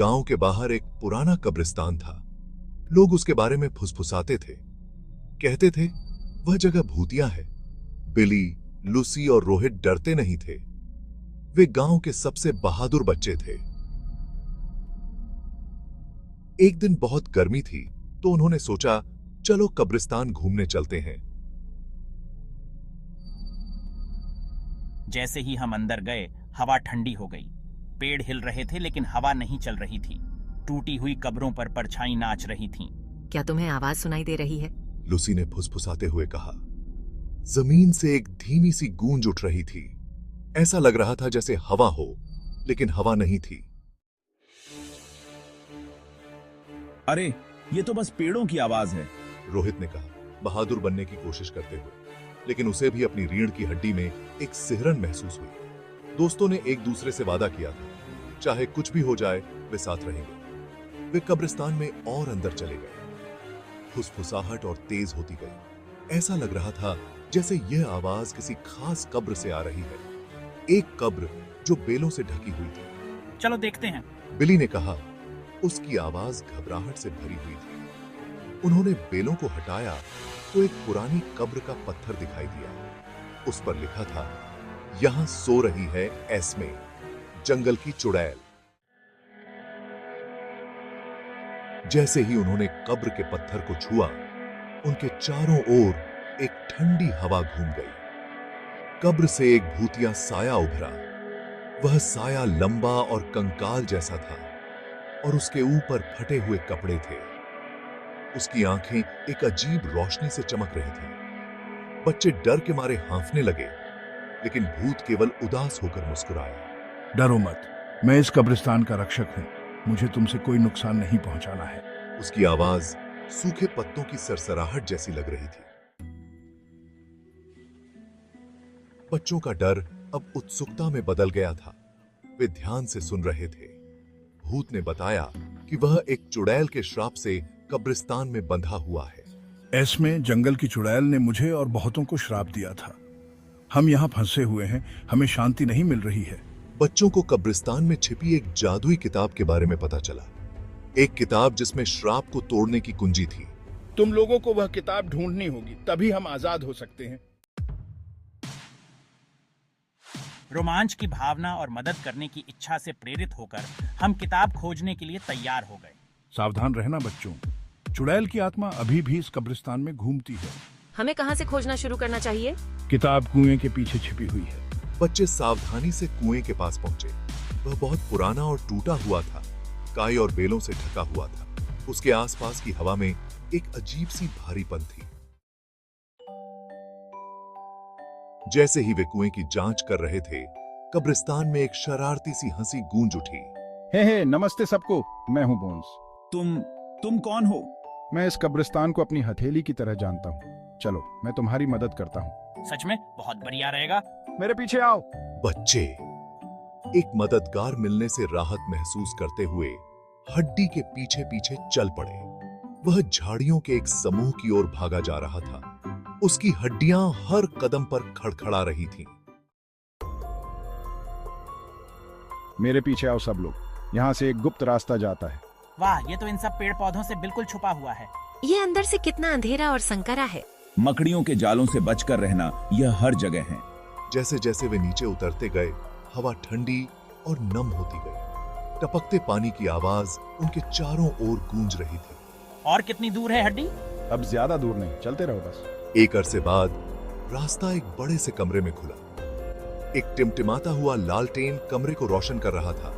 गांव के बाहर एक पुराना कब्रिस्तान था। लोग उसके बारे में फुसफुसाते थे, कहते थे वह जगह भूतिया है। बिली, लूसी और रोहित डरते नहीं थे। वे गांव के सबसे बहादुर बच्चे थे। एक दिन बहुत गर्मी थी तो उन्होंने सोचा, चलो कब्रिस्तान घूमने चलते हैं। जैसे ही हम अंदर गए, हवा ठंडी हो गई। पेड़ हिल रहे थे लेकिन हवा नहीं चल रही थी। टूटी हुई कब्रों पर परछाई नाच रही थीं। क्या तुम्हें आवाज सुनाई दे रही है? लूसी ने फुसफुसाते हुए कहा। जमीन से एक धीमी सी गूंज उठ रही थी। ऐसा लग रहा था जैसे हवा हो, लेकिन हवा नहीं थी। अरे, ये तो बस पेड़ों की आवाज है, रोहित ने कहा, बहादुर बनने की कोशिश करते हुए। लेकिन उसे भी अपनी रीढ़ की हड्डी में एक सिहरन महसूस हुई। दोस्तों ने एक दूसरे से वादा किया था, चाहे कुछ भी हो जाए वे साथ रहेंगे। वे कब्रिस्तान में और अंदर चले गए। फुसफुसाहट और तेज होती गई। ऐसा लग रहा था जैसे यह आवाज किसी खास कब्र से आ रही है। एक कब्र जो बेलों से ढकी हुई थी। चलो देखते हैं, बिली ने कहा। उसकी आवाज घबराहट से भरी हुई थी। उन्होंने बेलों को हटाया तो एक पुरानी कब्र का पत्थर दिखाई दिया। उस पर लिखा था, यहां सो रही है एस्मे, जंगल की चुड़ैल। जैसे ही उन्होंने कब्र के पत्थर को छुआ, उनके चारों ओर एक ठंडी हवा घूम गई। कब्र से एक भूतिया साया उभरा। वह साया लंबा और कंकाल जैसा था और उसके ऊपर फटे हुए कपड़े थे। उसकी आंखें एक अजीब रोशनी से चमक रही थीं। बच्चे डर के मारे हांफने लगे, लेकिन भूत केवल उदास होकर मुस्कुराया। डरो मत, मैं इस कब्रिस्तान का रक्षक हूं। मुझे तुमसे कोई नुकसान नहीं पहुंचाना है। उसकी आवाज सूखे पत्तों की सरसराहट जैसी लग रही थी। बच्चों का डर अब उत्सुकता में बदल गया था। वे ध्यान से सुन रहे थे। भूत ने बताया कि वह एक चुड़ैल के श्राप से कब्रिस्तान में बंधा हुआ है। एस्मे, जंगल की चुड़ैल ने मुझे और बहुतों को श्राप दिया था। हम यहाँ फंसे हुए हैं, हमें शांति नहीं मिल रही है। बच्चों को कब्रिस्तान में छिपी एक जादुई किताब के बारे में पता चला। एक किताब जिसमें श्राप को तोड़ने की कुंजी थी। तुम लोगों को वह किताब ढूंढनी होगी, तभी हम आजाद हो सकते हैं। रोमांच की भावना और मदद करने की इच्छा से प्रेरित होकर हम किताब खोजने के लिए तैयार हो गए। सावधान रहना बच्चों, चुड़ैल की आत्मा अभी भी इस कब्रिस्तान में घूमती है। हमें कहाँ से खोजना शुरू करना चाहिए? किताब कुएं के पीछे छिपी हुई है। बच्चे सावधानी से कुएं के पास पहुंचे। वह बहुत पुराना और टूटा हुआ था, काई और बेलों से ढका हुआ था। उसके आसपास की हवा में एक अजीब सी भारीपन थी। जैसे ही वे कुएं की जांच कर रहे थे, कब्रिस्तान में एक शरारती सी हंसी गूंज उठी। हे नमस्ते सबको, मैं हूं बोन्स। तुम कौन हो? मैं इस कब्रिस्तान को अपनी हथेली की तरह जानता हूँ। चलो, मैं तुम्हारी मदद करता हूँ। सच में बहुत बढ़िया रहेगा। मेरे पीछे आओ। बच्चे एक मददगार मिलने से राहत महसूस करते हुए हड्डी के पीछे पीछे चल पड़े। वह झाड़ियों के एक समूह की ओर भागा जा रहा था। उसकी हड्डियां हर कदम पर खड़खड़ा रही थीं। मेरे पीछे आओ सब लोग, यहाँ से एक गुप्त रास्ता जाता है। वाह, ये तो इन सब पेड़ पौधों से बिल्कुल छुपा हुआ है। ये अंदर से कितना अंधेरा और संकरा है। मकड़ियों के जालों से बचकर रहना, यह हर जगह है। जैसे जैसे वे नीचे उतरते गए, हवा ठंडी और नम होती गई। टपकते पानी की आवाज उनके चारों ओर गूंज रही थी। और कितनी दूर है हड्डी? अब ज्यादा दूर नहीं, चलते रहो बस। एक अरसे बाद रास्ता एक बड़े से कमरे में खुला। एक टिमटिमाता हुआ लालटेन कमरे को रोशन कर रहा था,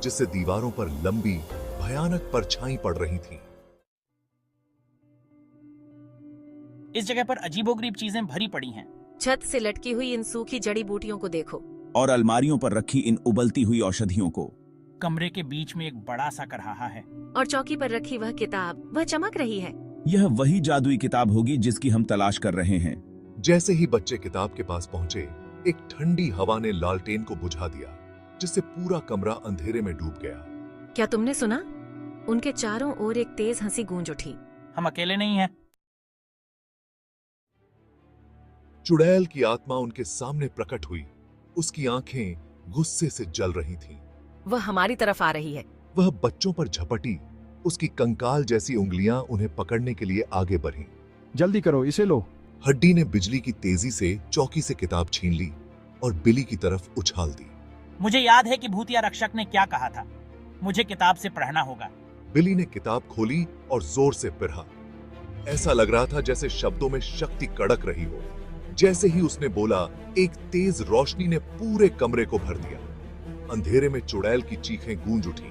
जिससे दीवारों पर लंबी भयानक परछाई पड़ रही थीं। इस जगह पर अजीबोगरीब चीजें भरी पड़ी हैं। छत से लटकी हुई इन सूखी जड़ी बूटियों को देखो, और अलमारियों पर रखी इन उबलती हुई औषधियों को। कमरे के बीच में एक बड़ा सा करहाहा है। और चौकी पर रखी वह किताब, वह चमक रही है। यह वही जादुई किताब होगी जिसकी हम तलाश कर रहे हैं। जैसे ही बच्चे किताब के पास पहुंचे, एक ठंडी हवा ने लालटेन को बुझा दिया, जिससे पूरा कमरा अंधेरे में डूब गया। क्या तुमने सुना? उनके चारों ओर एक तेज हंसी गूंज उठी। हम अकेले नहीं हैं। चुड़ैल की आत्मा उनके सामने प्रकट हुई। उसकी आंखें गुस्से से जल रही थीं। वह हमारी तरफ आ रही है। वह बच्चों पर झपटी। उसकी कंकाल जैसी उंगलियां उन्हें पकड़ने के लिए आगे बढ़ीं। जल्दी करो, इसे लो। हड्डी ने बिजली की तेजी से चौकी से किताब छीन ली और बिली की तरफ उछाल दी। मुझे याद है कि भूतिया रक्षक ने क्या कहा था। मुझे किताब से पढ़ना होगा। बिली ने किताब खोली और जोर से पिरहा। ऐसा लग रहा था जैसे शब्दों में शक्ति कड़क रही हो। जैसे ही उसने बोला, एक तेज रोशनी ने पूरे कमरे को भर दिया। अंधेरे में चुड़ैल की चीखें गूंज उठी।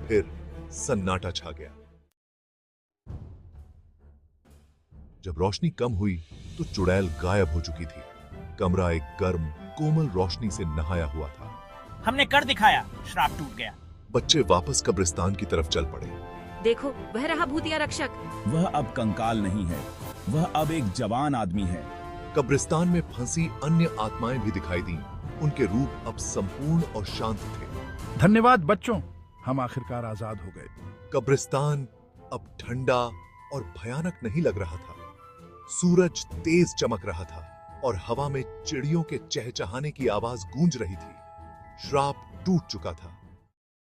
फिर सन्नाटा छा गया। जब रोशनी कम हुई तो चुड़ैल गायब हो चुकी थी। कमरा एक गर्म, कोमल रोशनी से नहाया हुआ था। हमने कर दिखाया, श्राप टूट गया। बच्चे वापस कब्रिस्तान की तरफ चल पड़े। देखो, वह रहा भूतिया रक्षक। वह अब कंकाल नहीं है, वह अब एक जवान आदमी है। कब्रिस्तान में फंसी अन्य आत्माएं भी दिखाई दी। उनके रूप अब संपूर्ण और शांत थे। धन्यवाद बच्चों, हम आखिरकार आजाद हो गए। कब्रिस्तान अब ठंडा और भयानक नहीं लग रहा था। सूरज तेज चमक रहा था और हवा में चिड़ियों के चहचहाने की आवाज गूंज रही थी। श्राप टूट चुका था।